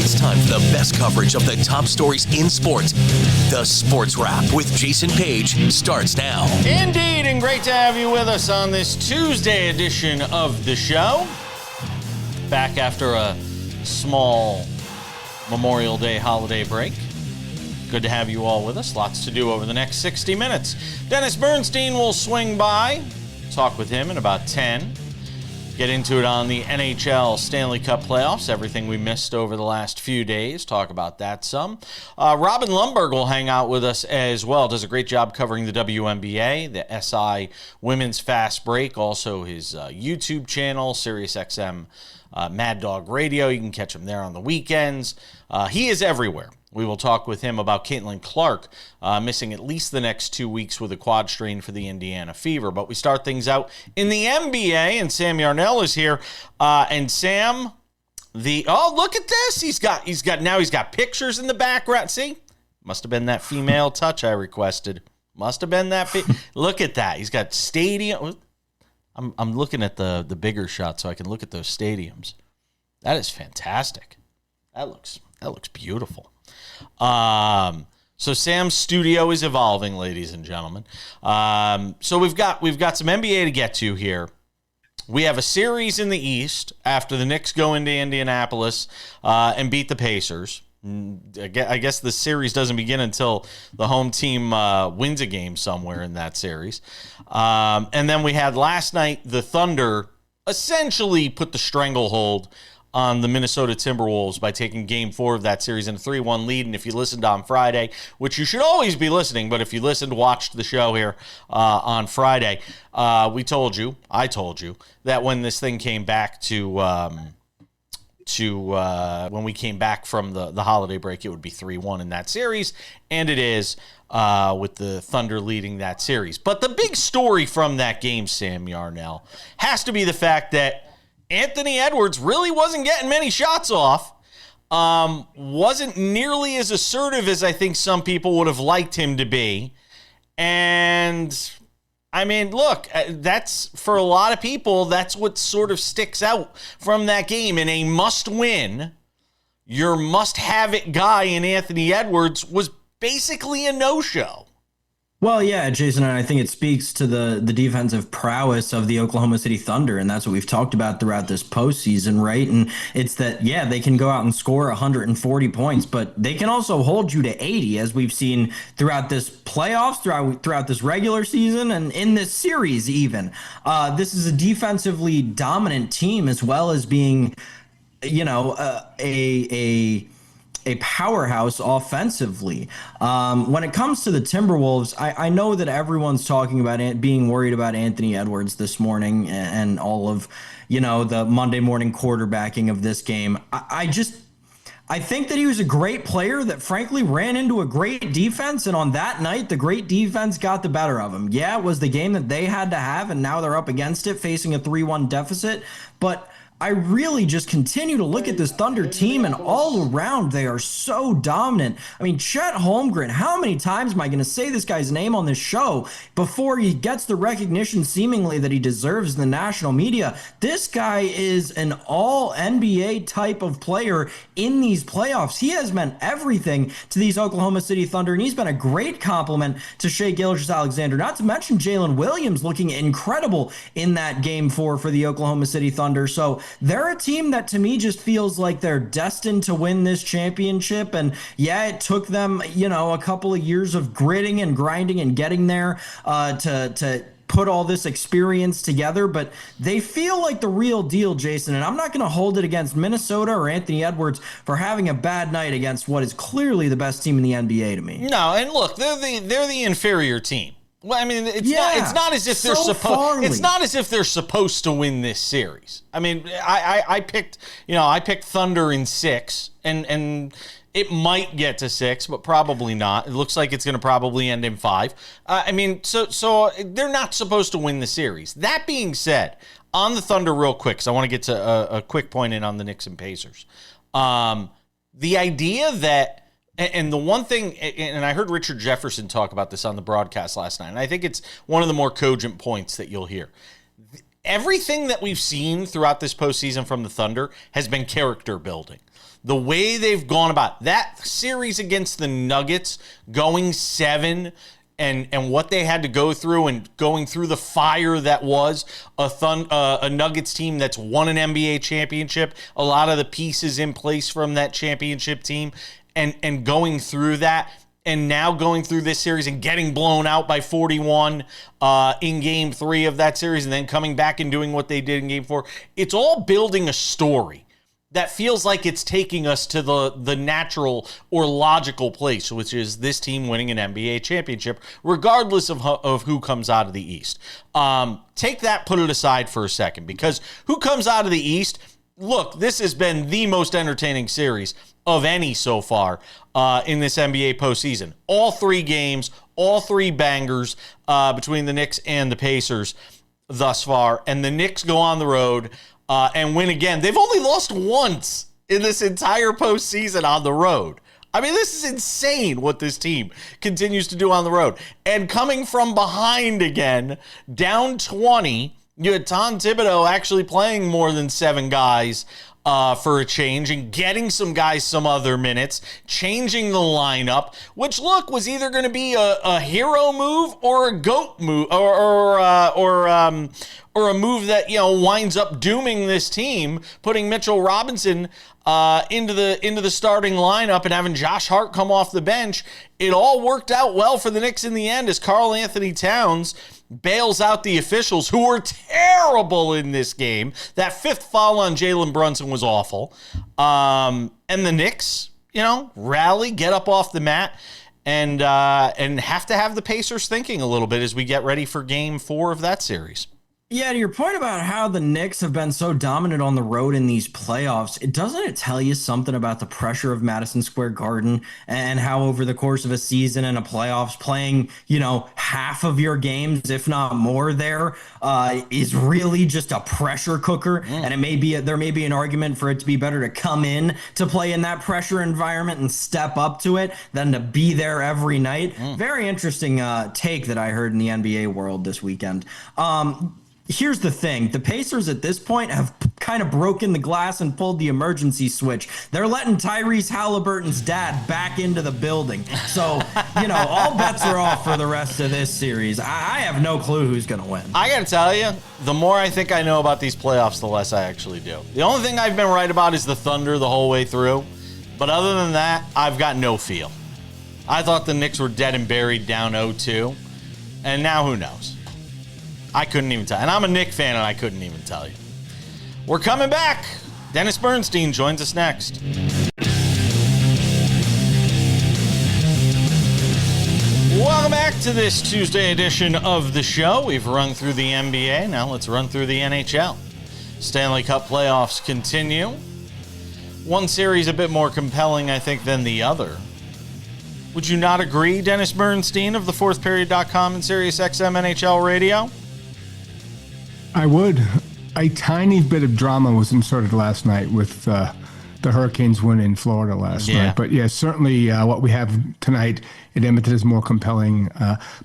It's time for the best coverage of the top stories in sports. The Sports Wrap with Jason Page starts now. Indeed, and great to have you with us on this Tuesday edition of the show. Back after a small Memorial Day holiday break. Good to have you all with us. Lots to do over the next 60 minutes. Dennis Bernstein will swing by. Talk with him in about 10. Get into it on the NHL Stanley Cup playoffs, everything we missed over the last few days. Talk about that some. Robin Lundberg will hang out with us as well. Does a great job covering the WNBA, the SI Women's Fastbreak, also his YouTube channel, SiriusXM Mad Dog Radio. You can catch him there on the weekends. He is everywhere. We will talk with him about Caitlin Clark missing at least the next 2 weeks with a quad strain for the Indiana Fever. But we start things out in the NBA, and Sam Yarnell is here. And Sam, look at this! He's got pictures in the background. See, must have been that female touch I requested. Must have been that. Look at that. He's got stadium. I'm looking at the bigger shot so I can look at those stadiums. That is fantastic. That looks beautiful. So Sam's studio is evolving, ladies and gentlemen. So we've got some NBA to get to here. We have a series in the East after the Knicks go into Indianapolis and beat the Pacers. I guess the series doesn't begin until the home team wins a game somewhere in that series. And then we had last night the Thunder essentially put the stranglehold on the Minnesota Timberwolves by taking Game 4 of that series in a 3-1 lead. And if you listened on Friday, which you should always be listening, but if you watched the show here on Friday, I told you, that when this thing came back when we came back from the holiday break, it would be 3-1 in that series, and it is with the Thunder leading that series. But the big story from that game, Sam Yarnell, has to be the fact that Anthony Edwards really wasn't getting many shots off, wasn't nearly as assertive as I think some people would have liked him to be. And, I mean, look, that's, for a lot of people, that's what sort of sticks out from that game. In a must-win, your must-have-it guy in Anthony Edwards was basically a no-show. Well, yeah, Jason, and I think it speaks to the defensive prowess of the Oklahoma City Thunder, and that's what we've talked about throughout this postseason, right? And it's that, yeah, they can go out and score 140 points, but they can also hold you to 80, as we've seen throughout this playoffs, throughout this regular season, and in this series even. This is a defensively dominant team, as well as being, a powerhouse offensively. When it comes to the Timberwolves, I know that everyone's talking about being worried about Anthony Edwards this morning and all of, the Monday morning quarterbacking of this game. I think that he was a great player that frankly ran into a great defense, and on that night, the great defense got the better of him. Yeah, it was the game that they had to have, and now they're up against it, facing a 3-1 deficit, but I really just continue to look at this Thunder team, and all around they are so dominant. I mean, Chet Holmgren, how many times am I going to say this guy's name on this show before he gets the recognition seemingly that he deserves in the national media? This guy is an all-NBA type of player in these playoffs. He has meant everything to these Oklahoma City Thunder, and he's been a great compliment to Shai Gilgeous-Alexander, not to mention Jalen Williams looking incredible in that Game 4 for the Oklahoma City Thunder. So they're a team that to me just feels like they're destined to win this championship. And yeah, it took them, a couple of years of gritting and grinding and getting there to put all this experience together, but they feel like the real deal, Jason. And I'm not going to hold it against Minnesota or Anthony Edwards for having a bad night against what is clearly the best team in the NBA to me. No, and look, they're the inferior team. Well, I mean, it's not as if they're supposed. It's not as if they're supposed to win this series. I mean, I picked Thunder in 6, and it might get to 6, but probably not. It looks like it's going to probably end in 5. So they're not supposed to win the series. That being said, on the Thunder, real quick, because I want to get to a quick point in on the Knicks and Pacers. The idea that. And the one thing, and I heard Richard Jefferson talk about this on the broadcast last night, and I think it's one of the more cogent points that you'll hear. Everything that we've seen throughout this postseason from the Thunder has been character building. the way they've gone about that series against the Nuggets, going 7 and what they had to go through and going through the fire that was a Nuggets team that's won an NBA championship, a lot of the pieces in place from that championship team, and going through that, and now going through this series and getting blown out by 41 in Game 3 of that series, and then coming back and doing what they did in Game 4. It's all building a story that feels like it's taking us to the natural or logical place, which is this team winning an NBA championship, regardless of who comes out of the East. Take that, put it aside for a second, because who comes out of the East, look, this has been the most entertaining series of any so far in this NBA postseason. All 3 games, all 3 bangers between the Knicks and the Pacers thus far, and the Knicks go on the road and win again. They've only lost once in this entire postseason on the road. I mean, this is insane what this team continues to do on the road. And coming from behind again, down 20, you had Tom Thibodeau actually playing more than 7 guys for a change and getting some guys some other minutes, changing the lineup, which, look, was either going to be a hero move or a GOAT move or a move that, winds up dooming this team, putting Mitchell Robinson into the starting lineup and having Josh Hart come off the bench. It all worked out well for the Knicks in the end as Karl Anthony Towns bails out the officials, who were terrible in this game. That 5th foul on Jalen Brunson was awful. And the Knicks, rally, get up off the mat, and have to have the Pacers thinking a little bit as we get ready for Game 4 of that series. Yeah, to your point about how the Knicks have been so dominant on the road in these playoffs, doesn't it tell you something about the pressure of Madison Square Garden and how over the course of a season and a playoffs playing, half of your games, if not more there, is really just a pressure cooker. And there may be an argument for it to be better to come in to play in that pressure environment and step up to it than to be there every night. Very interesting take that I heard in the NBA world this weekend. Here's the thing. The Pacers at this point have kind of broken the glass and pulled the emergency switch. They're letting Tyrese Halliburton's dad back into the building. So, all bets are off for the rest of this series. I have no clue who's going to win. I got to tell you, the more I think I know about these playoffs, the less I actually do. The only thing I've been right about is the Thunder the whole way through. But other than that, I've got no feel. I thought the Knicks were dead and buried down 0-2. And now who knows? I couldn't even tell. And I'm a Knicks fan, and I couldn't even tell you. We're coming back. Dennis Bernstein joins us next. Welcome back to this Tuesday edition of the show. We've run through the NBA. Now let's run through the NHL. Stanley Cup playoffs continue. One series a bit more compelling, I think, than the other. Would you not agree, Dennis Bernstein of thefourthperiod.com and SiriusXM NHL Radio? I would. A tiny bit of drama was inserted last night with the Hurricanes win in Florida last night. But yeah, certainly what we have tonight in Edmonton is more compelling.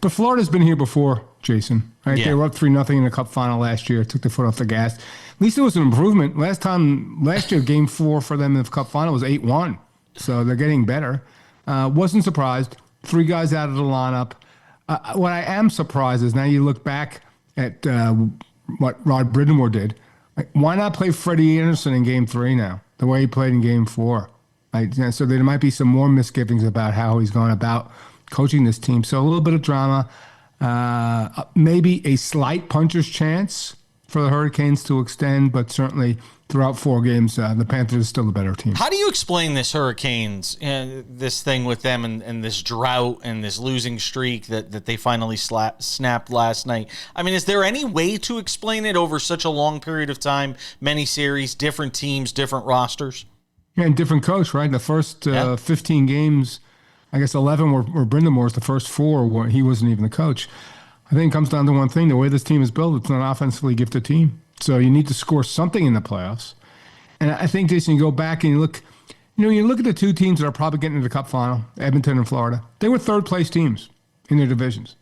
But Florida's been here before, Jason. Right? Yeah. They were up 3-0 in the Cup final last year. Took their foot off the gas. At least it was an improvement. Last year, Game 4 for them in the Cup final was 8-1. So they're getting better. Wasn't surprised. 3 guys out of the lineup. What I am surprised is now you look back at what Rod Brindamore did. Like, why not play Freddie Anderson in Game 3 now, the way he played in Game 4? So there might be some more misgivings about how he's gone about coaching this team. So a little bit of drama, maybe a slight puncher's chance for the Hurricanes to extend, but certainly throughout 4 games, the Panthers are still the better team. How do you explain this Hurricanes, this thing with them and this drought and this losing streak that they finally snapped last night? I mean, is there any way to explain it over such a long period of time, many series, different teams, different rosters? Yeah, and different coach, right? The first 15 games, I guess 11 were Brindamore's. The first 4, he wasn't even the coach. I think it comes down to one thing. The way this team is built, it's an offensively gifted team. So you need to score something in the playoffs. And I think, Jason, you go back and you look at the 2 teams that are probably getting into the Cup final, Edmonton and Florida. They were third-place teams in their divisions.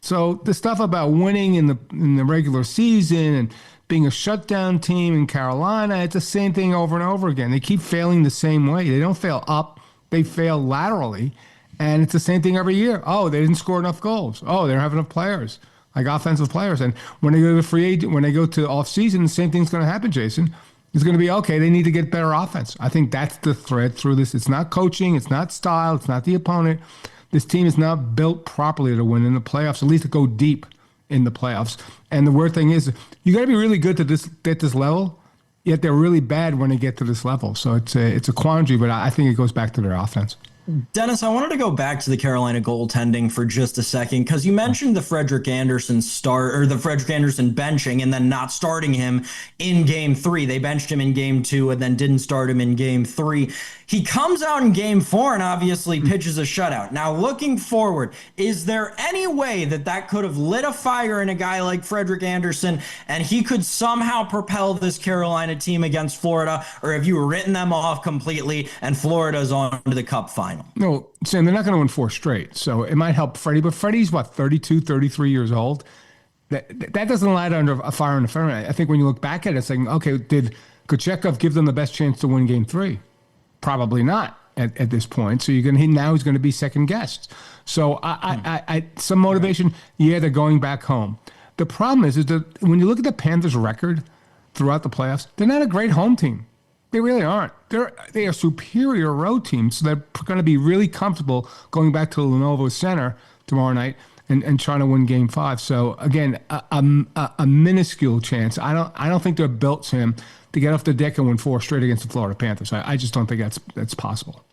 So the stuff about winning in the regular season and being a shutdown team in Carolina, it's the same thing over and over again. They keep failing the same way. They don't fail up, they fail laterally, and it's the same thing every year. Oh, they didn't score enough goals. Oh, they don't have enough players, like offensive players. And when they go to free agent, when they go to off season, the same thing's going to happen, Jason. It's going to be, okay, they need to get better offense. I think that's the thread through this. It's not coaching, it's not style, it's not the opponent. This team is not built properly to win in the playoffs, at least to go deep in the playoffs. And the weird thing is, you got to be really good to get this level, yet they're really bad when they get to this level. So it's a quandary, but I think it goes back to their offense. Dennis, I wanted to go back to the Carolina goaltending for just a second, because you mentioned the Frederik Andersen benching and then not starting him in Game 3. They benched him in Game 2 and then didn't start him in Game 3. He comes out in Game 4 and obviously pitches a shutout. Now, looking forward, is there any way that could have lit a fire in a guy like Frederik Andersen and he could somehow propel this Carolina team against Florida, or have you written them off completely and Florida's on to the Cup final? No, Sam, they're not going to win 4 straight, so it might help Freddie. But Freddie's, 32, 33 years old. That doesn't light under a fire in the fire. I think when you look back at it, it's like, okay, did Kochetkov give them the best chance to win Game 3? Probably not at this point. So now he's going to be second guessed. So I some motivation. Yeah, they're going back home. The problem is that when you look at the Panthers' record throughout the playoffs, they're not a great home team. They really aren't. They are superior road teams, so they're going to be really comfortable going back to the Lenovo Center tomorrow night and trying to win Game 5. So again, a minuscule chance. I don't think they're built, Sam, to get off the deck and win 4 straight against the Florida Panthers. I just don't think that's possible.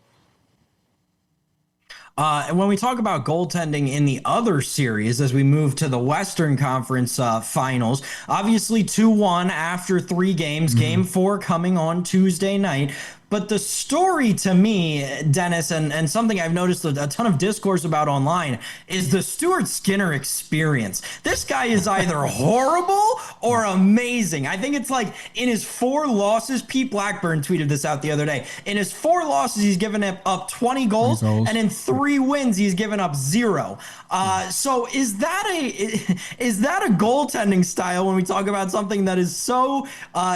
And when we talk about goaltending in the other series, as we move to the Western Conference Finals, obviously 2-1 after 3 games, Game 4 coming on Tuesday night. But the story to me, Dennis, and something I've noticed a ton of discourse about online, is the Stuart Skinner experience. This guy is either horrible or amazing. I think it's like in his 4 losses, Pete Blackburn tweeted this out the other day. In his 4 losses, he's given up 20 goals, and in 3 wins, he's given up 0. So is that a goaltending style when we talk about something that is so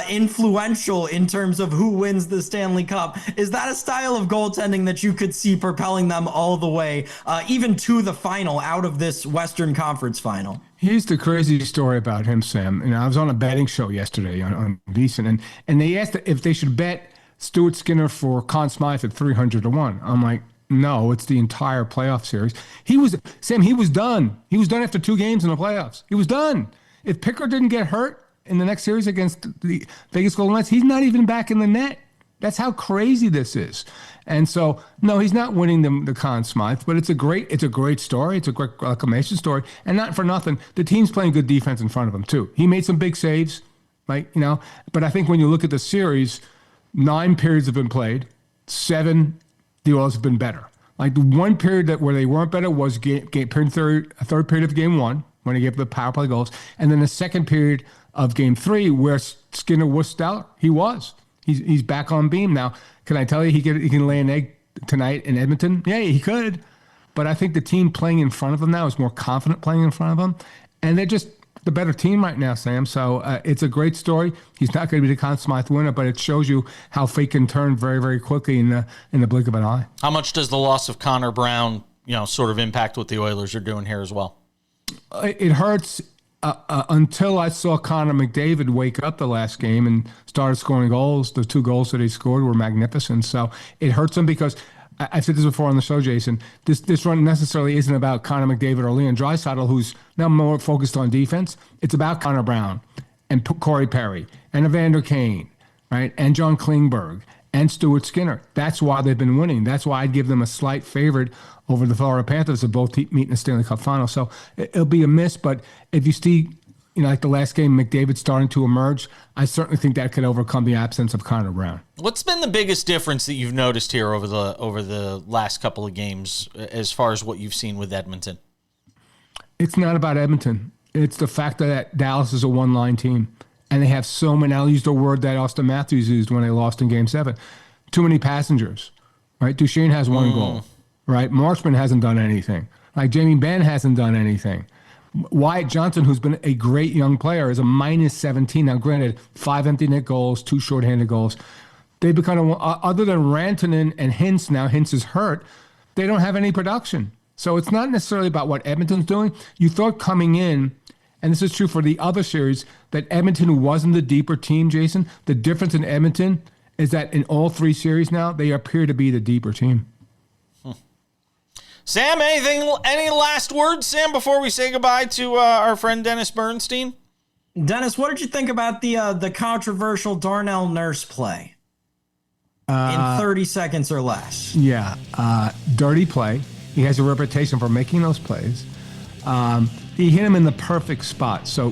influential in terms of who wins the Stanley Cup? Is that a style of goaltending that you could see propelling them all the way, even to the final, out of this Western Conference final? Here's the crazy story about him, Sam. And I was on a betting show yesterday on VSiN, and they asked if they should bet Stuart Skinner for Conn Smythe at 300-1. I'm like, no, it's the entire playoff series. He was done. He was done after 2 games in the playoffs. He was done. If Pickard didn't get hurt in the next series against the Vegas Golden Knights, he's not even back in the net. That's how crazy this is. And so, no, he's not winning the Conn Smythe, but it's a great story. It's a great reclamation story. And not for nothing, the team's playing good defense in front of him, too. He made some big saves, but I think when you look at the series, 9 periods have been played, 7, the Oilers have been better. Like the one period where they weren't better was third period of Game 1, when he gave the power play goals, and then the second period of Game 3, where Skinner was stellar. He was. He's back on beam now. Can I tell you he can lay an egg tonight in Edmonton? Yeah, he could. But I think the team playing in front of him now is more confident playing in front of him. And they're just the better team right now, Sam. So it's a great story. He's not going to be the Conn Smythe winner, but it shows you how fate can turn very, very quickly in the blink of an eye. How much does the loss of Connor Brown, sort of impact what the Oilers are doing here as well? It hurts. Until I saw Connor McDavid wake up the last game and started scoring goals. The 2 goals that he scored were magnificent. So it hurts him because I've said this before on the show, Jason. This run necessarily isn't about Connor McDavid or Leon Draisaitl, who's now more focused on defense. It's about Connor Brown and Corey Perry and Evander Kane, right? And John Klingberg and Stuart Skinner. That's why they've been winning. That's why I'd give them a slight favorite over the Florida Panthers to both meet in the Stanley Cup final. So it'll be a miss, but if you see, like the last game, McDavid starting to emerge, I certainly think that could overcome the absence of Connor Brown. What's been the biggest difference that you've noticed here over the last couple of games as far as what you've seen with Edmonton? It's not about Edmonton. It's the fact that Dallas is a one-line team, and they have so many. I'll use the word that Austin Matthews used when they lost in Game 7. Too many passengers, right? Duchesne has 1 goal. Right, Marchman hasn't done anything. Like Jamie Benn hasn't done anything. Wyatt Johnson, who's been a great young player, is a -17. Now, granted, 5 empty net goals, 2 shorthanded goals. They become, other than Rantanen and Hintz, now Hintz is hurt, they don't have any production. So it's not necessarily about what Edmonton's doing. You thought coming in, and this is true for the other series, that Edmonton wasn't the deeper team, Jason. The difference in Edmonton is that in all 3 series now, they appear to be the deeper team. Sam, any last words, Sam, before we say goodbye to our friend Dennis Bernstein? Dennis, what did you think about the controversial Darnell Nurse play in 30 seconds or less? Yeah, dirty play. He has a reputation for making those plays. He hit him in the perfect spot. So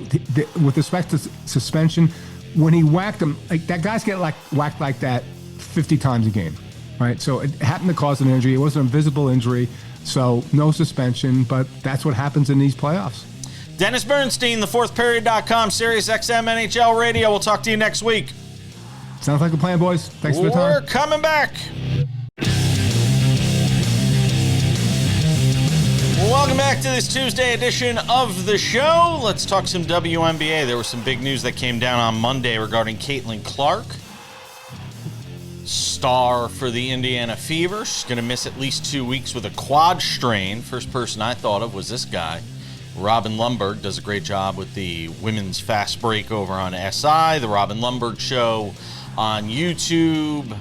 with respect to suspension, when he whacked him, like that guys get whacked like that 50 times a game, right? So it happened to cause an injury. It was an invisible injury. So no suspension, but that's what happens in these playoffs. Dennis Bernstein, thefourthperiod.com, SiriusXM NHL Radio. We'll talk to you next week. Sounds like a plan, boys. Thanks for the time. We're coming back. Welcome back to this Tuesday edition of the show. Let's talk some WNBA. There was some big news that came down on Monday regarding Caitlin Clark. Star for the Indiana Fever. She's going to miss at least 2 weeks with a quad strain. First person I thought of was this guy. Robin Lundberg does a great job with the women's Fastbreak over on SI. The Robin Lundberg Show on YouTube.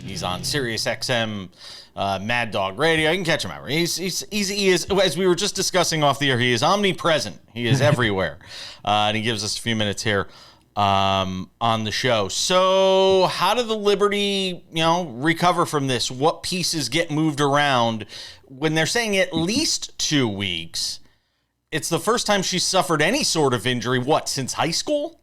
He's on SiriusXM, Mad Dog Radio. You can catch him out. He is, as we were just discussing off the air, he is omnipresent. He is everywhere. And he gives us a few minutes here on the show. So how did the Liberty, recover from this? What pieces get moved around? When they're saying at least 2 weeks, it's the first time she's suffered any sort of injury, since high school?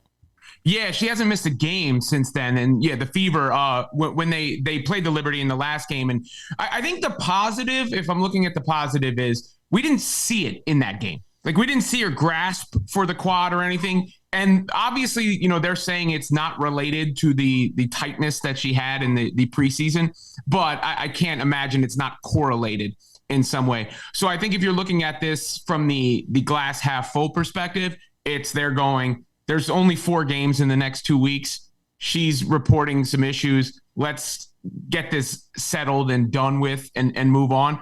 Yeah, she hasn't missed a game since then. And yeah, the Fever, when they played the Liberty in the last game. And I think the positive, if I'm looking at the positive, is we didn't see it in that game. Like, we didn't see her grasp for the quad or anything. And obviously, they're saying it's not related to the tightness that she had in the preseason, but I can't imagine it's not correlated in some way. So I think if you're looking at this from the glass half full perspective, there's only 4 games in the next 2 weeks. She's reporting some issues. Let's get this settled and done with and move on.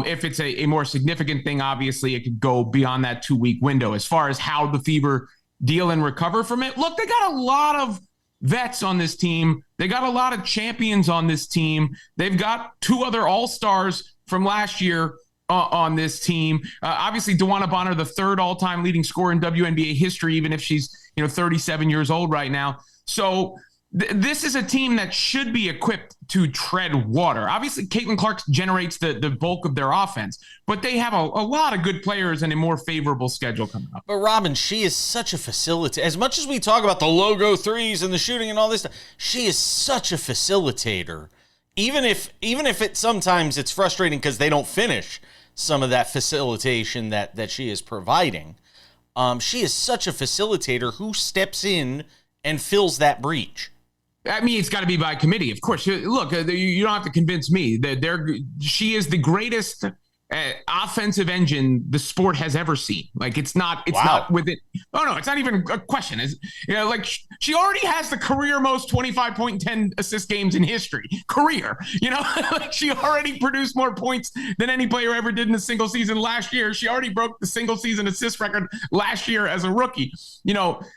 If it's a more significant thing, obviously it could go beyond that 2-week window. As far as how the Fever deal and recover from it, look, they got a lot of vets on this team. They got a lot of champions on this team. They've got 2 other all-stars from last year on this team. Obviously, DeWanna Bonner, the 3rd all-time leading scorer in WNBA history, even if she's 37 years old right now. So this is a team that should be equipped to tread water. Obviously, Caitlin Clark generates the bulk of their offense, but they have a lot of good players and a more favorable schedule coming up. But Robin, she is such a facilitator. As much as we talk about the logo threes and the shooting and all this stuff, she is such a facilitator. Even if it sometimes it's frustrating because they don't finish some of that facilitation that she is providing. She is such a facilitator who steps in and fills that breach. I mean, it's got to be by committee, of course. Look, you don't have to convince me that she is the greatest offensive engine the sport has ever seen. Like, it's not with it. Oh no, it's not even a question. She already has the career most 25 point and 10 assist games in history. She already produced more points than any player ever did in a single season last year. She already broke the single season assist record last year as a rookie.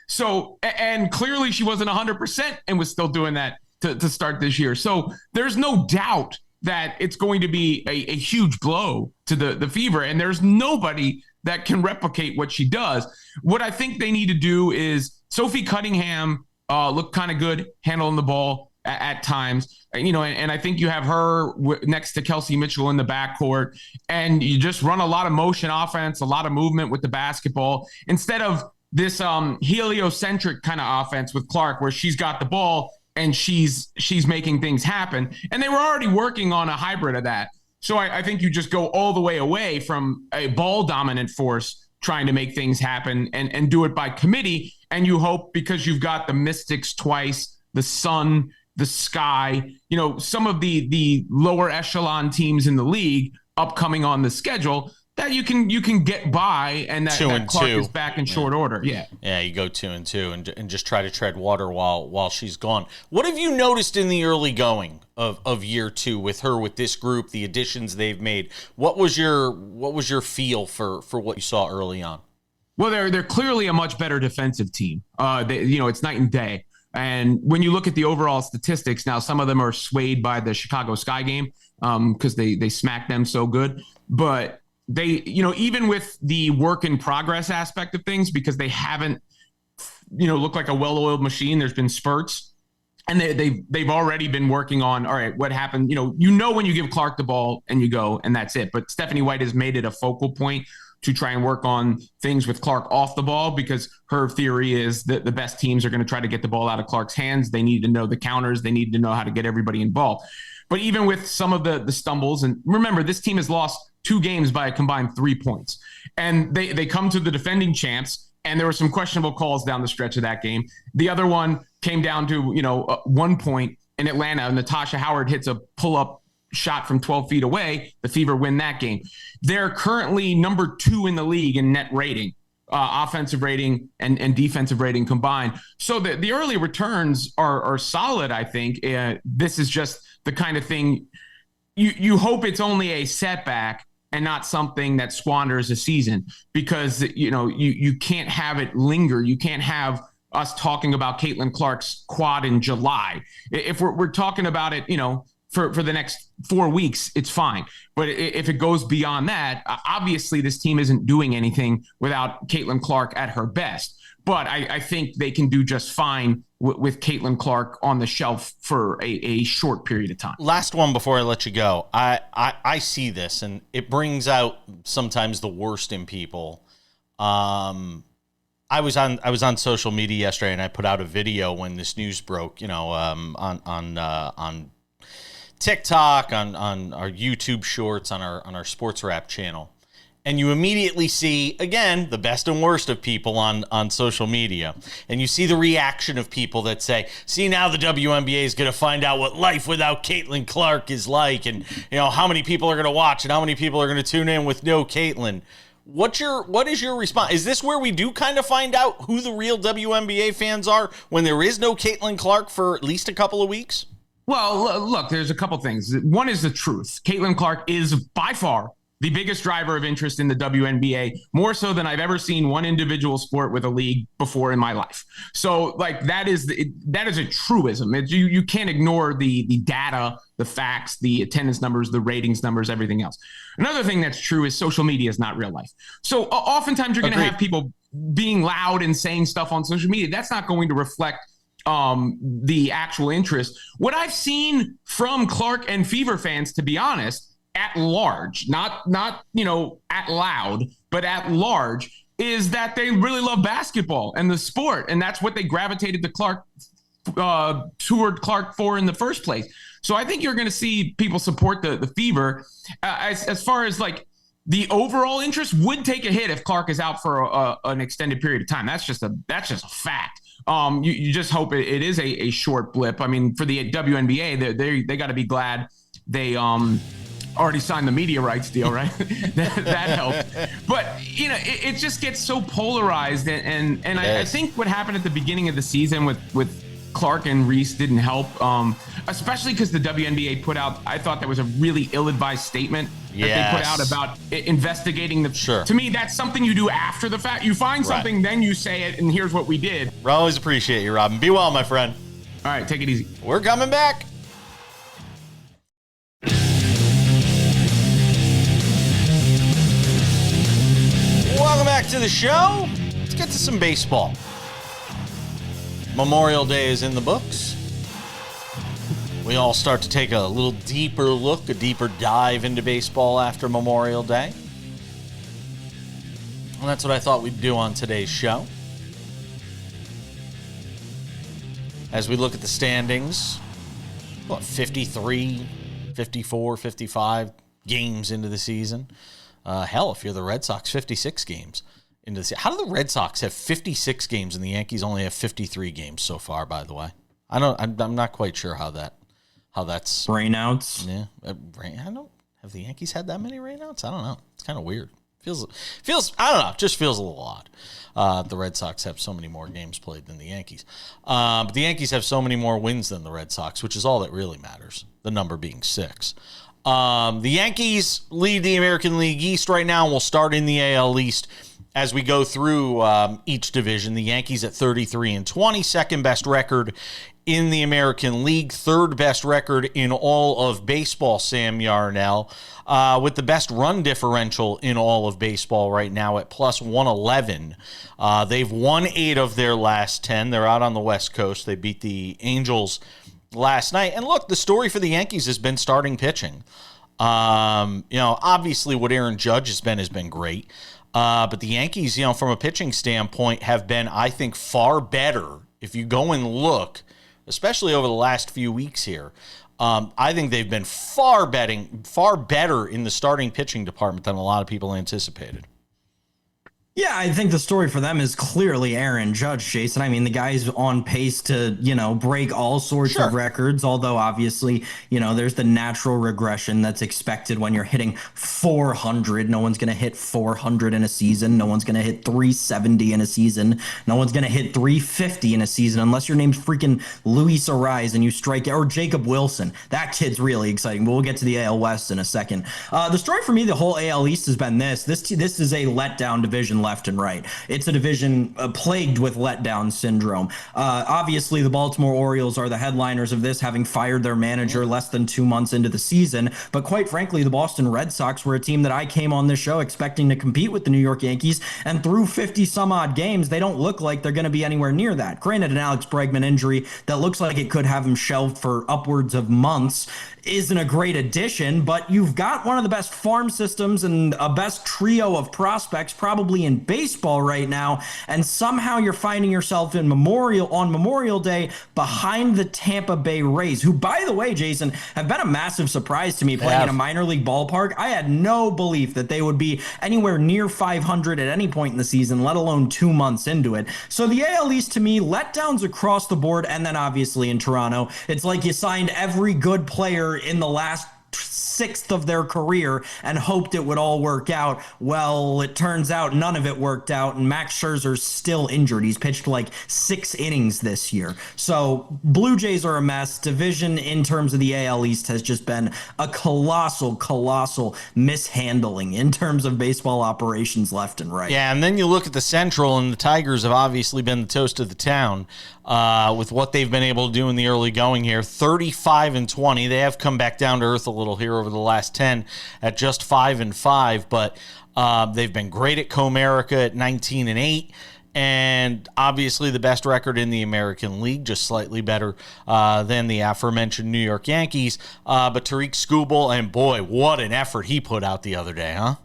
So and clearly she wasn't 100% and was still doing that to start this year. So there's no doubt that it's going to be a huge blow to the Fever, and there's nobody that can replicate what she does. What I think they need to do is Sophie Cunningham looked kind of good handling the ball at times, and I think you have her next to Kelsey Mitchell in the backcourt, and you just run a lot of motion offense, a lot of movement with the basketball, instead of this heliocentric kind of offense with Clark, where she's got the ball and she's making things happen. And they were already working on a hybrid of that. So I think you just go all the way away from a ball dominant force trying to make things happen and do it by committee. And you hope, because you've got the Mystics twice, the Sun, the Sky, some of the lower echelon teams in the league upcoming on the schedule, that you can get by, and that Clark is back in short order. Yeah, you go 2-2 and just try to tread water while she's gone. What have you noticed in the early going of year 2 with her, with this group, the additions they've made? What was your feel for what you saw early on? Well, they're clearly a much better defensive team. It's night and day. And when you look at the overall statistics, now some of them are swayed by the Chicago Sky game because they smacked them so good. But they, even with the work in progress aspect of things, because they haven't, looked like a well-oiled machine, there's been spurts. And they've already been working on, all right, what happened? When you give Clark the ball and you go, and that's it. But Stephanie White has made it a focal point to try and work on things with Clark off the ball, because her theory is that the best teams are going to try to get the ball out of Clark's hands. They need to know the counters. They need to know how to get everybody involved. But even with some of the stumbles, and remember, this team has lost 2 games by a combined 3 points. And they come to the defending champs, and there were some questionable calls down the stretch of that game. The other one came down to, 1 point in Atlanta. Natasha Howard hits a pull-up shot from 12 feet away. The Fever win that game. They're currently number 2 in the league in net rating, offensive rating and defensive rating combined. So the early returns are solid, I think. This is just the kind of thing you hope it's only a setback and not something that squanders a season, because, you can't have it linger. You can't have us talking about Caitlin Clark's quad in July. If we're talking about it, for the next 4 weeks, it's fine. But if it goes beyond that, obviously this team isn't doing anything without Caitlin Clark at her best. But I think they can do just fine with Caitlin Clark on the shelf for a short period of time. Last one before I let you go. I see this, and it brings out sometimes the worst in people. I was on social media yesterday, and I put out a video when this news broke, on TikTok, on our YouTube shorts, on our SportsWrap channel. And you immediately see, again, the best and worst of people on social media. And you see the reaction of people that say, see, now the WNBA is going to find out what life without Caitlin Clark is like. And, how many people are going to watch and how many people are going to tune in with no Caitlin. What is your response? Is this where we do kind of find out who the real WNBA fans are, when there is no Caitlin Clark for at least a couple of weeks? Well, look, there's a couple things. One is the truth. Caitlin Clark is by far the biggest driver of interest in the WNBA, more so than I've ever seen one individual sport with a league before in my life. So, that is a truism. You can't ignore the data, the facts, the attendance numbers, the ratings numbers, everything else. Another thing that's true is social media is not real life. So oftentimes you're going to have people being loud and saying stuff on social media. That's not going to reflect the actual interest. What I've seen from Clark and Fever fans, to be honest, at large, not at loud, but at large, is that they really love basketball and the sport, and that's what they gravitated to Clark, toward Clark for in the first place. So I think you're going to see people support the Fever. As far as the overall interest would take a hit if Clark is out for an extended period of time. That's just a fact. You just hope it is a short blip. I mean, for the WNBA, they got to be glad they already signed the media rights deal, right? that helped. But it just gets so polarized, and I think what happened at the beginning of the season with Clark and Reese didn't help, especially because the WNBA put out, I thought that was a really ill-advised statement that they put out about investigating the. Sure. To me, that's something you do after the fact. You find something, then you say it, and here's what we did. I always appreciate you, Robin. Be well, my friend. All right, take it easy. We're coming back. Welcome back to the show. Let's get to some baseball. Memorial Day is in the books. We all start to take a little deeper look, a deeper dive into baseball after Memorial Day. And that's what I thought we'd do on today's show. As we look at the standings, 53, 54, 55 games into the season. Hell, if you're the Red Sox, 56 games into the season. How do the Red Sox have 56 games and the Yankees only have 53 games so far, by the way? I'm not quite sure how that's rainouts. Yeah. I don't have the Yankees had that many rainouts? I don't know. It's kind of weird. Feels I don't know, just feels a little odd. The Red Sox have so many more games played than the Yankees. But the Yankees have so many more wins than the Red Sox, which is all that really matters, the number being 6. The Yankees lead the American League East right now, and we'll start in the AL East as we go through each division. The Yankees at 33-20, second best record in the American League, third best record in all of baseball, Sam Yarnell, with the best run differential in all of baseball right now at plus 111. They've won 8 of their last 10. They're out on the West Coast. They beat the Angels last night. And look, the story for the Yankees has been starting pitching. Obviously what Aaron Judge has been great. But the Yankees, from a pitching standpoint, have been, I think, far better. If you go and look, especially over the last few weeks here, I think they've been far better in the starting pitching department than a lot of people anticipated. Yeah, I think the story for them is clearly Aaron Judge, Jason. I mean, the guy's on pace to, break all sorts of records, although obviously, there's the natural regression that's expected when you're hitting 400. No one's going to hit 400 in a season. No one's going to hit 370 in a season. No one's going to hit 350 in a season unless your name's freaking Luis Ariz and you strike out, or Jacob Wilson. That kid's really exciting, but we'll get to the AL West in a second. The story for me, the whole AL East has been this is a letdown division left and right. It's a division plagued with letdown syndrome. Obviously, the Baltimore Orioles are the headliners of this, having fired their manager less than 2 months into the season. But quite frankly, the Boston Red Sox were a team that I came on this show expecting to compete with the New York Yankees, and through 50 some odd games, they don't look like they're going to be anywhere near that. Granted, an Alex Bregman injury that looks like it could have him shelved for upwards of months isn't a great addition, but you've got one of the best farm systems and a best trio of prospects probably in baseball right now, and somehow you're finding yourself on Memorial Day behind the Tampa Bay Rays, who, by the way, Jason, have been a massive surprise to me playing in a minor league ballpark. I had no belief that they would be anywhere near 500 at any point in the season, let alone 2 months into it. So the AL East, to me, letdowns across the board, and then obviously in Toronto, it's like you signed every good player in the last sixth of their career and hoped it would all work out. Well, it turns out none of it worked out, and Max Scherzer's still injured. He's pitched like 6 innings this year. So Blue Jays are a mess. Division in terms of the AL East has just been a colossal mishandling in terms of baseball operations left and right. Yeah, and then you look at the Central, and the Tigers have obviously been the toast of the town with what they've been able to do in the early going here. 35-20. They have come back down to earth a little here over the last 10 at just 5-5, but they've been great at Comerica at 19-8. And obviously the best record in the American League, just slightly better than the aforementioned New York Yankees. But Tariq Skubal, and boy, what an effort he put out the other day, huh?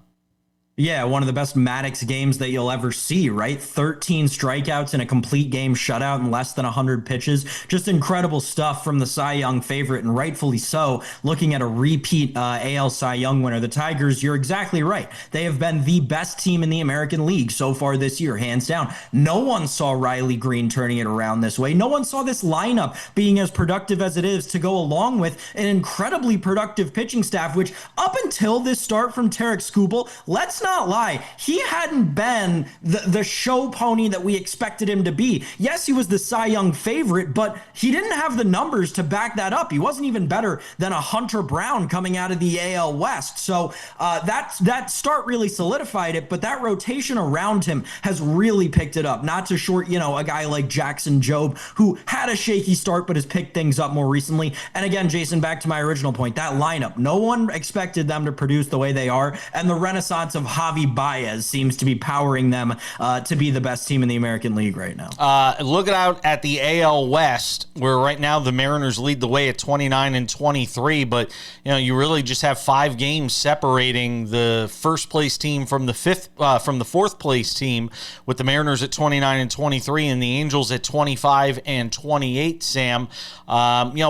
Yeah, one of the best Maddox games that you'll ever see, right? 13 strikeouts in a complete game shutout in less than 100 pitches. Just incredible stuff from the Cy Young favorite, and rightfully so. Looking at a repeat AL Cy Young winner, the Tigers, you're exactly right. They have been the best team in the American League so far this year, hands down. No one saw Riley Green turning it around this way. No one saw this lineup being as productive as it is, to go along with an incredibly productive pitching staff, which up until this start from Tariq Skubal, let's not lie, he hadn't been the show pony that we expected him to be. Yes, he was the Cy Young favorite, but he didn't have the numbers to back that up. He wasn't even better than a Hunter Brown coming out of the AL West. So that start really solidified it, but that rotation around him has really picked it up. Not to short, a guy like Jackson Jobe, who had a shaky start but has picked things up more recently. And again, Jason, back to my original point, that lineup, no one expected them to produce the way they are, and the renaissance of Javi Baez seems to be powering them to be the best team in the American League right now. Looking out at the AL West, where right now the Mariners lead the way at 29-23, but you really just have 5 games separating the first place team from the fourth place team, with the Mariners at 29-23 and the Angels at 25-28. Sam,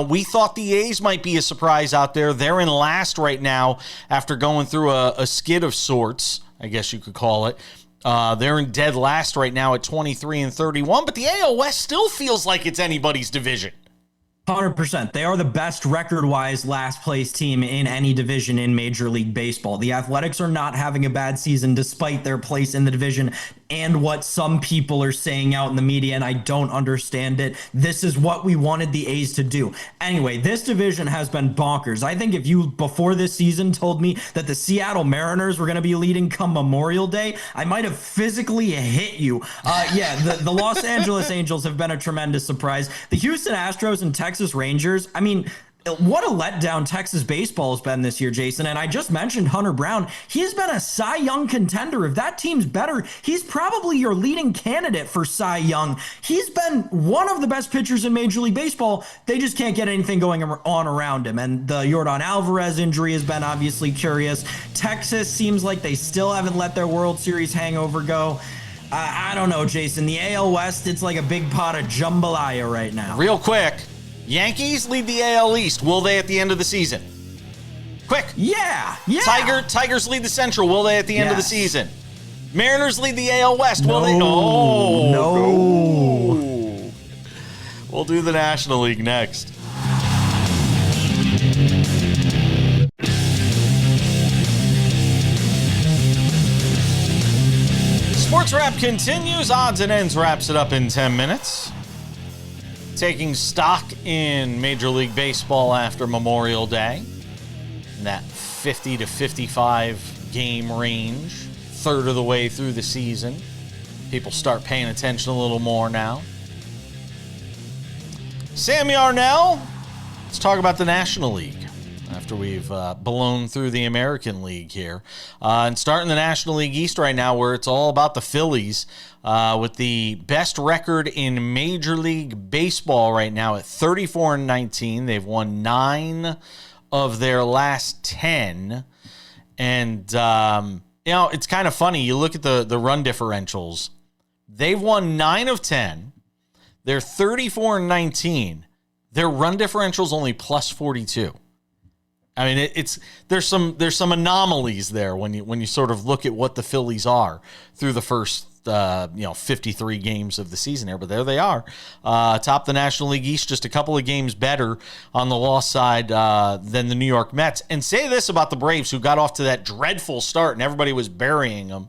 we thought the A's might be a surprise out there. They're in last right now after going through a skid of sorts, I guess you could call it. They're in dead last right now at 23-31, but the AL West still feels like it's anybody's division. 100%. They are the best record-wise last place team in any division in Major League Baseball. The Athletics are not having a bad season despite their place in the division and what some people are saying out in the media, and I don't understand it. This is what we wanted the A's to do. Anyway, this division has been bonkers. I think if you, before this season, told me that the Seattle Mariners were going to be leading come Memorial Day, I might have physically hit you. The Los Angeles Angels have been a tremendous surprise. The Houston Astros and Texas Rangers, I mean, what a letdown Texas baseball has been this year, Jason. And I just mentioned Hunter Brown. He's been a Cy Young contender. If that team's better, he's probably your leading candidate for Cy Young. He's been one of the best pitchers in Major League Baseball. They just can't get anything going on around him. And the Yordan Alvarez injury has been obviously curious. Texas seems like they still haven't let their World Series hangover go. I don't know, Jason. The AL West, it's like a big pot of jambalaya right now. Real quick. Yankees lead the AL East. Will they at the end of the season? Quick. Yeah. Tigers lead the Central. Will they at the end of the season? Mariners lead the AL West. Will they? No. We'll do the National League next. SportsWrap continues. Odds and Ends wraps it up in 10 minutes. Taking stock in Major League Baseball after Memorial Day, in that 50 to 55 game range, third of the way through the season. People start paying attention a little more now. Sammy Arnell, let's talk about the National League after we've blown through the American League here. And starting the National League East right now, where it's all about the Phillies. With the best record in Major League Baseball right now at 34-19. They've won 9 of their last 10. And, it's kind of funny. You look at the run differentials. They've won 9 of 10. They're 34-19. Their run differential's only plus 42. I mean, there's some anomalies there when you sort of look at what the Phillies are through the first 53 games of the season here, but there they are. Top the National League East, just a couple of games better on the loss side than the New York Mets. And say this about the Braves, who got off to that dreadful start, and everybody was burying them,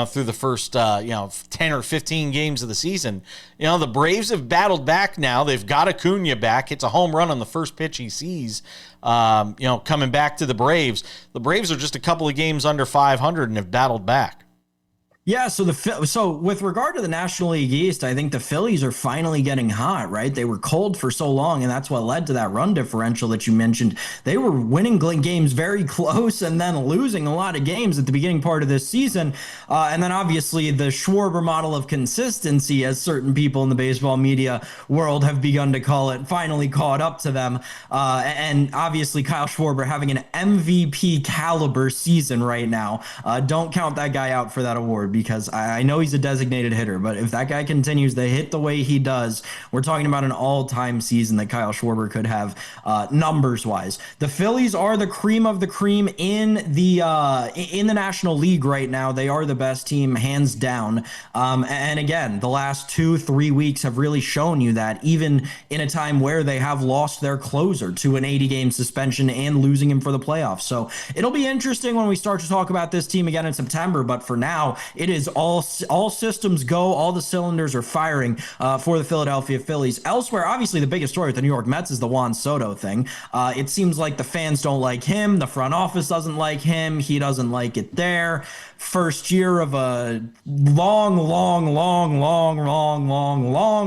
through the first 10 or 15 games of the season. The Braves have battled back now. They've got Acuna back. It's a home run on the first pitch he sees. Coming back to the Braves. The Braves are just a couple of games under 500 and have battled back. Yeah, so with regard to the National League East, I think the Phillies are finally getting hot, right? They were cold for so long, and that's what led to that run differential that you mentioned. They were winning games very close and then losing a lot of games at the beginning part of this season. And then obviously the Schwarber model of consistency, as certain people in the baseball media world have begun to call it, finally caught up to them. And obviously Kyle Schwarber having an MVP caliber season right now. Don't count that guy out for that award, because I know he's a designated hitter, but if that guy continues to hit the way he does, we're talking about an all-time season that Kyle Schwarber could have numbers-wise. The Phillies are the cream of the cream in the National League right now. They are the best team, hands down. And again, the last 2-3 weeks have really shown you that, even in a time where they have lost their closer to an 80-game suspension and losing him for the playoffs. So it'll be interesting when we start to talk about this team again in September, but for now, it is all systems go. All the cylinders are firing for the Philadelphia Phillies. Elsewhere, obviously, the biggest story with the New York Mets is the Juan Soto thing. It seems like the fans don't like him. The front office doesn't like him. He doesn't like it there. First year of a long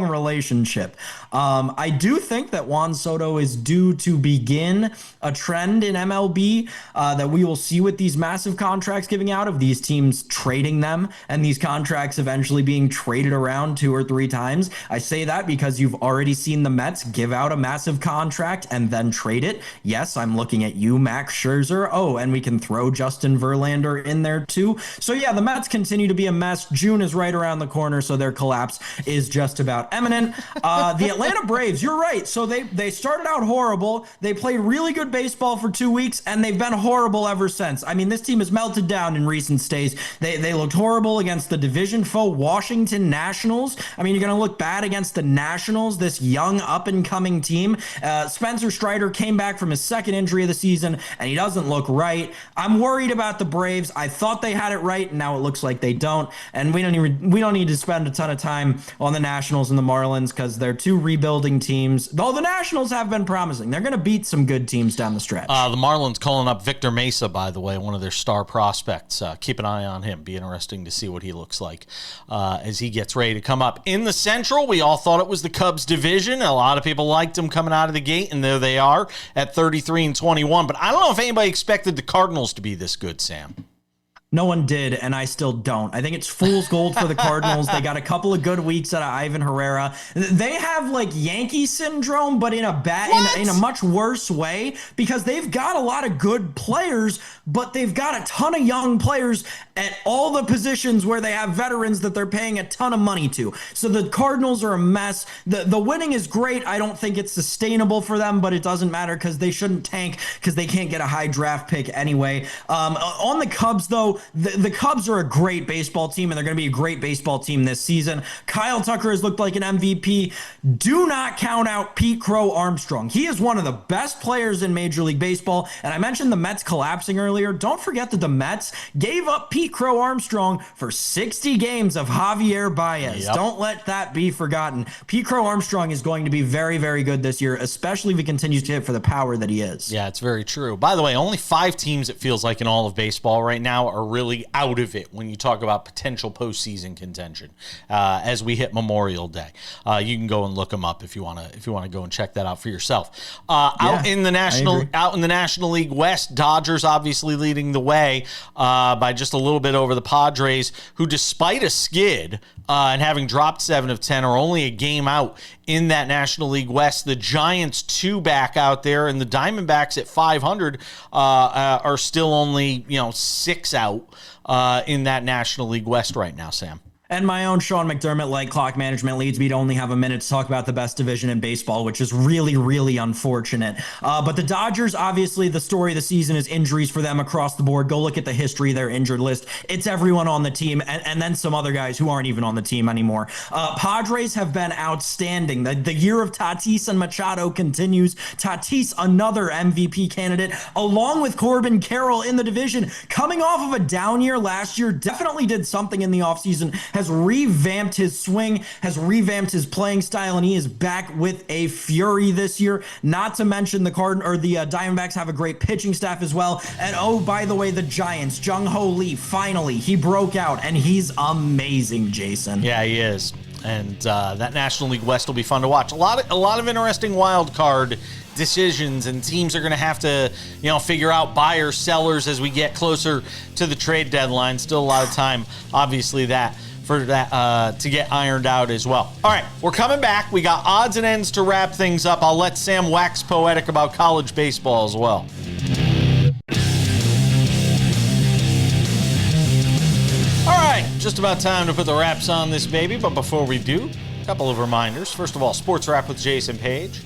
relationship. I do think that Juan Soto is due to begin a trend in MLB that we will see with these massive contracts giving out, of these teams trading them and these contracts eventually being traded around 2 or 3 times. I say that because you've already seen the Mets give out a massive contract and then trade it. Yes, I'm looking at you, Max Scherzer. Oh, and we can throw Justin Verlander in there too. So yeah, the Mets continue to be a mess. June is right around the corner, so their collapse is just about imminent. The Atlanta Braves, you're right. So they started out horrible. They played really good baseball for 2 weeks, and they've been horrible ever since. I mean, this team has melted down in recent days. They looked horrible horrible against the division foe Washington Nationals. I mean, you're going to look bad against the Nationals, this young up-and-coming team. Spencer Strider came back from his second injury of the season, and he doesn't look right. I'm worried about the Braves. I thought they had it right, and now it looks like they don't. And we don't need to spend a ton of time on the Nationals and the Marlins because they're two rebuilding teams. Though the Nationals have been promising. They're going to beat some good teams down the stretch. The Marlins calling up Victor Mesa, by the way, one of their star prospects. Keep an eye on him. Be interesting to see what he looks like as he gets ready to come up. In the Central, we all thought it was the Cubs division. A lot of people liked them coming out of the gate, and there they are at 33-21. But I don't know if anybody expected the Cardinals to be this good, Sam. No one did, and I still don't. I think it's fool's gold for the Cardinals. They got a couple of good weeks out of Ivan Herrera. They have like Yankee syndrome, but in a much worse way because they've got a lot of good players, but they've got a ton of young players at all the positions where they have veterans that they're paying a ton of money to. So the Cardinals are a mess. The winning is great. I don't think it's sustainable for them, but it doesn't matter because they shouldn't tank because they can't get a high draft pick anyway. On the Cubs, though, the Cubs are a great baseball team, and they're going to be a great baseball team this season. Kyle Tucker has looked like an MVP. Do not count out Pete Crow Armstrong. He is one of the best players in Major League Baseball, and I mentioned the Mets collapsing earlier. Don't forget that the Mets gave up Pete Crow Armstrong for 60 games of Javier Baez. Yep. Don't let that be forgotten. Pete Crow Armstrong is going to be very, very good this year, especially if he continues to hit for the power that he is. Yeah, it's very true. By the way, only 5 teams, it feels like, in all of baseball right now are really out of it when you talk about potential postseason contention as we hit Memorial Day. You can go and look them up if you want to go and check that out for yourself. Out in the National League West, Dodgers obviously leading the way by just a little bit over the Padres, who despite a skid and having dropped 7 of 10 are only a game out in that National League West. The Giants 2 back out there, and the Diamondbacks at 500 are still only 6 out in that National League West right now, Sam. And my own Sean McDermott light clock management leads me to only have a minute to talk about the best division in baseball, which is really, really unfortunate. But the Dodgers, obviously, the story of the season is injuries for them across the board. Go look at the history of their injured list. It's everyone on the team, and then some other guys who aren't even on the team anymore. Padres have been outstanding. The year of Tatis and Machado continues. Tatis, another MVP candidate, along with Corbin Carroll in the division. Coming off of a down year last year, definitely did something in the offseason, has revamped his swing, has revamped his playing style, and he is back with a fury this year. Not to mention the Diamondbacks have a great pitching staff as well. And oh, by the way, the Giants, Jung-Ho Lee, finally, he broke out, and he's amazing, Jason. Yeah, he is. And that National League West will be fun to watch. A lot of interesting wild card decisions, and teams are going to have to, figure out buyers, sellers as we get closer to the trade deadline. Still a lot of time, obviously, for that to get ironed out as well. All right, we're coming back. We got odds and ends to wrap things up. I'll let Sam wax poetic about college baseball as well. All right, just about time to put the wraps on this baby, but before we do, a couple of reminders. First of all, Sports Wrap with Jason Page,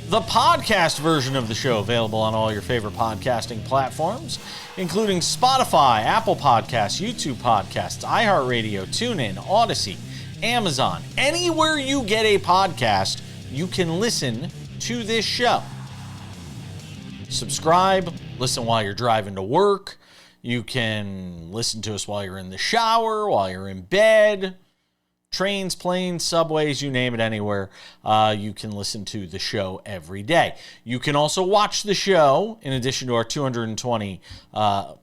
the podcast version of the show, available on all your favorite podcasting platforms, including Spotify, Apple Podcasts, YouTube Podcasts, iHeartRadio, TuneIn, Odyssey, Amazon. Anywhere you get a podcast, you can listen to this show. Subscribe, listen while you're driving to work. You can listen to us while you're in the shower, while you're in bed, trains, planes, subways, you name it, anywhere. You can listen to the show every day. You can also watch the show, in addition to our 220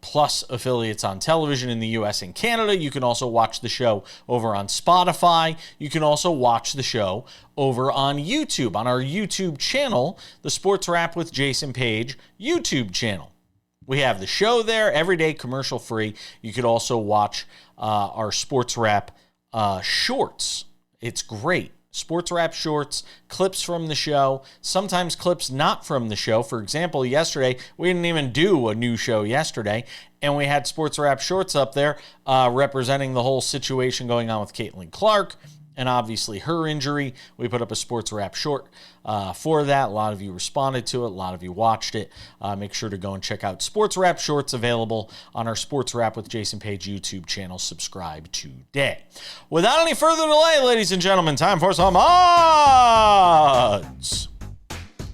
plus affiliates on television in the U.S. and Canada. You can also watch the show over on Spotify. You can also watch the show over on YouTube, on our YouTube channel, the Sports Wrap with Jason Page YouTube channel. We have the show there every day, commercial free. You could also watch our Sports Wrap shorts. It's great. Sports Wrap shorts, clips from the show, sometimes clips not from the show. For example, yesterday, we didn't even do a new show yesterday, and we had Sports Wrap shorts up there representing the whole situation going on with Caitlin Clark and obviously her injury. We put up a SportsWrap short for that. A lot of you responded to it. A lot of you watched it. Make sure to go and check out SportsWrap shorts available on our SportsWrap with Jason Page YouTube channel. Subscribe today. Without any further delay, ladies and gentlemen, time for some odds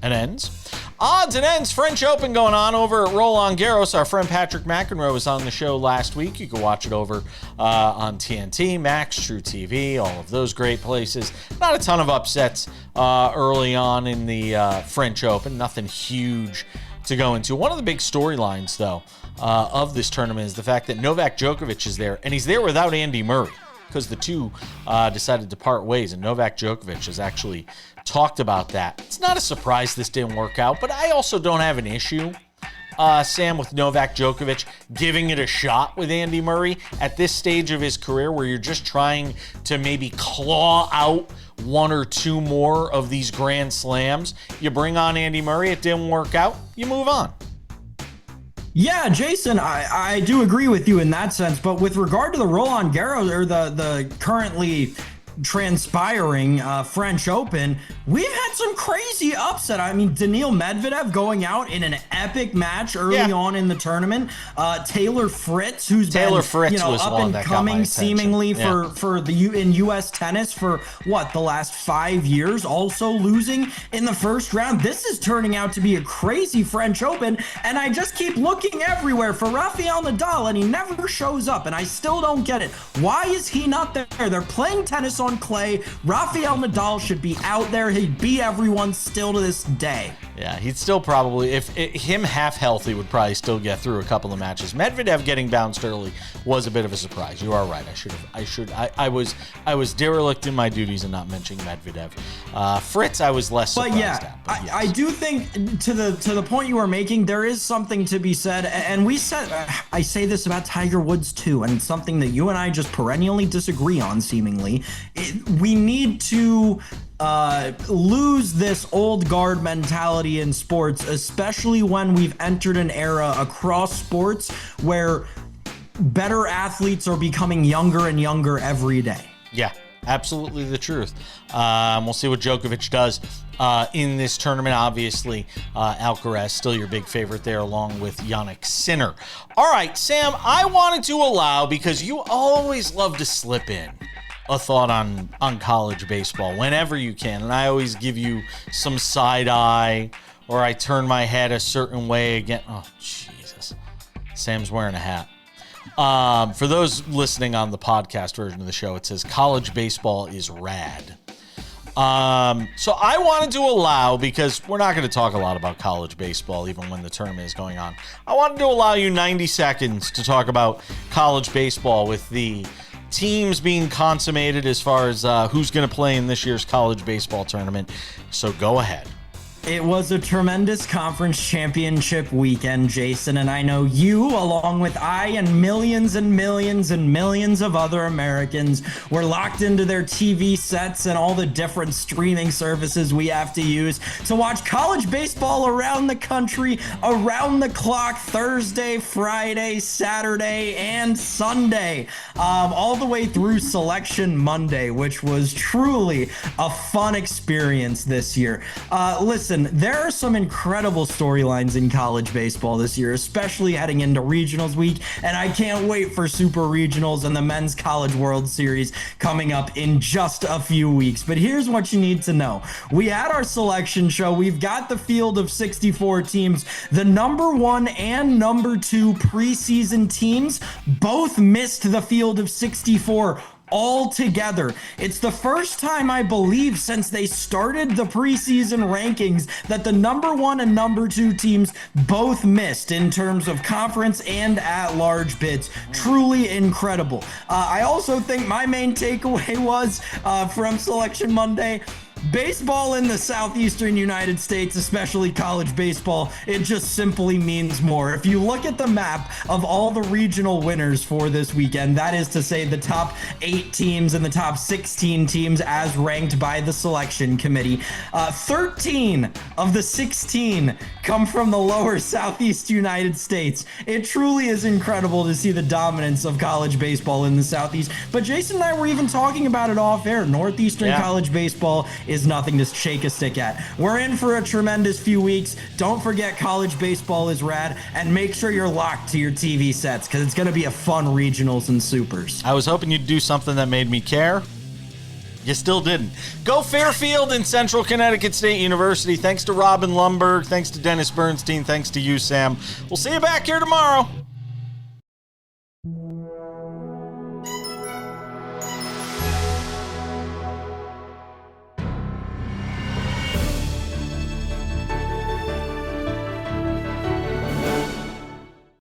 and ends. Odds and ends, French Open going on over at Roland Garros. Our friend Patrick McEnroe was on the show last week. You can watch it over on TNT, Max, True TV, all of those great places. Not a ton of upsets early on in the French Open. Nothing huge to go into. One of the big storylines, though, of this tournament is the fact that Novak Djokovic is there, and he's there without Andy Murray because the two decided to part ways, and Novak Djokovic has actually talked about that. It's not a surprise this didn't work out, but I also don't have an issue, Sam, with Novak Djokovic giving it a shot with Andy Murray at this stage of his career where you're just trying to maybe claw out one or two more of these Grand Slams. You bring on Andy Murray, it didn't work out, you move on. Yeah, Jason, I do agree with you in that sense, but with regard to the Roland Garros, or the currently transpiring French Open, we've had some crazy upset. I mean, Daniil Medvedev going out in an epic match early on in the tournament. Taylor Fritz, who's been up and coming seemingly in U.S. tennis for the last 5 years, also losing in the first round. This is turning out to be a crazy French Open, and I just keep looking everywhere for Rafael Nadal, and he never shows up, and I still don't get it. Why is he not there? They're playing tennis on clay. Rafael Nadal should be out there. He'd beat everyone still to this day. Yeah, he'd still probably, him half healthy, would probably still get through a couple of matches. Medvedev getting bounced early was a bit of a surprise. You are right. I was derelict in my duties and not mentioning Medvedev. Fritz, I was less surprised at. But yes. I do think to the point you were making, there is something to be said, and we said, I say this about Tiger Woods too, and something that you and I just perennially disagree on, seemingly. We need to lose this old guard mentality in sports, especially when we've entered an era across sports where better athletes are becoming younger and younger every day. Yeah, absolutely the truth. We'll see what Djokovic does in this tournament. Obviously, Alcaraz still your big favorite there, along with Jannik Sinner. All right, Sam, I wanted to allow, because you always love to slip in a thought on college baseball whenever you can, and I always give you some side eye, or I turn my head a certain way again. Oh, Jesus. Sam's wearing a hat. For those listening on the podcast version of the show, it says college baseball is rad. So I wanted to allow, because we're not going to talk a lot about college baseball even when the tournament is going on, I wanted to allow you 90 seconds to talk about college baseball with the teams being consummated as far as who's going to play in this year's college baseball tournament. So go ahead. It was a tremendous conference championship weekend, Jason, and I know you, along with I and millions and millions and millions of other Americans, were locked into their TV sets and all the different streaming services we have to use to watch college baseball around the country, around the clock, Thursday, Friday, Saturday, and Sunday, all the way through Selection Monday, which was truly a fun experience this year. Listen, there are some incredible storylines in college baseball this year, especially heading into regionals week, and I can't wait for super regionals and the Men's College World Series coming up in just a few weeks. But here's what you need to know. We had our selection show. We've got the field of 64 teams. The number 1 and number 2 preseason teams both missed the field of 64 all together. It's the first time, I believe, since they started the preseason rankings that the number 1 and number 2 teams both missed in terms of conference and at-large bids. Truly incredible. I also think my main takeaway was from Selection Monday, Baseball in the southeastern United States, especially college baseball, it just simply means more. If you look at the map of all the regional winners for this weekend, that is to say the top 8 teams and the top 16 teams as ranked by the selection committee, 13 of the 16 come from the lower southeast United States. It truly is incredible to see the dominance of college baseball in the southeast. But Jason and I were even talking about it off air. Northeastern college baseball is nothing to shake a stick at. We're in for a tremendous few weeks. Don't forget college baseball is rad, and make sure you're locked to your TV sets because it's going to be a fun regionals and supers. I was hoping you'd do something that made me care. You still didn't. Go Fairfield and Central Connecticut State University. Thanks to Robin Lundberg. Thanks to Dennis Bernstein. Thanks to you, Sam. We'll see you back here tomorrow.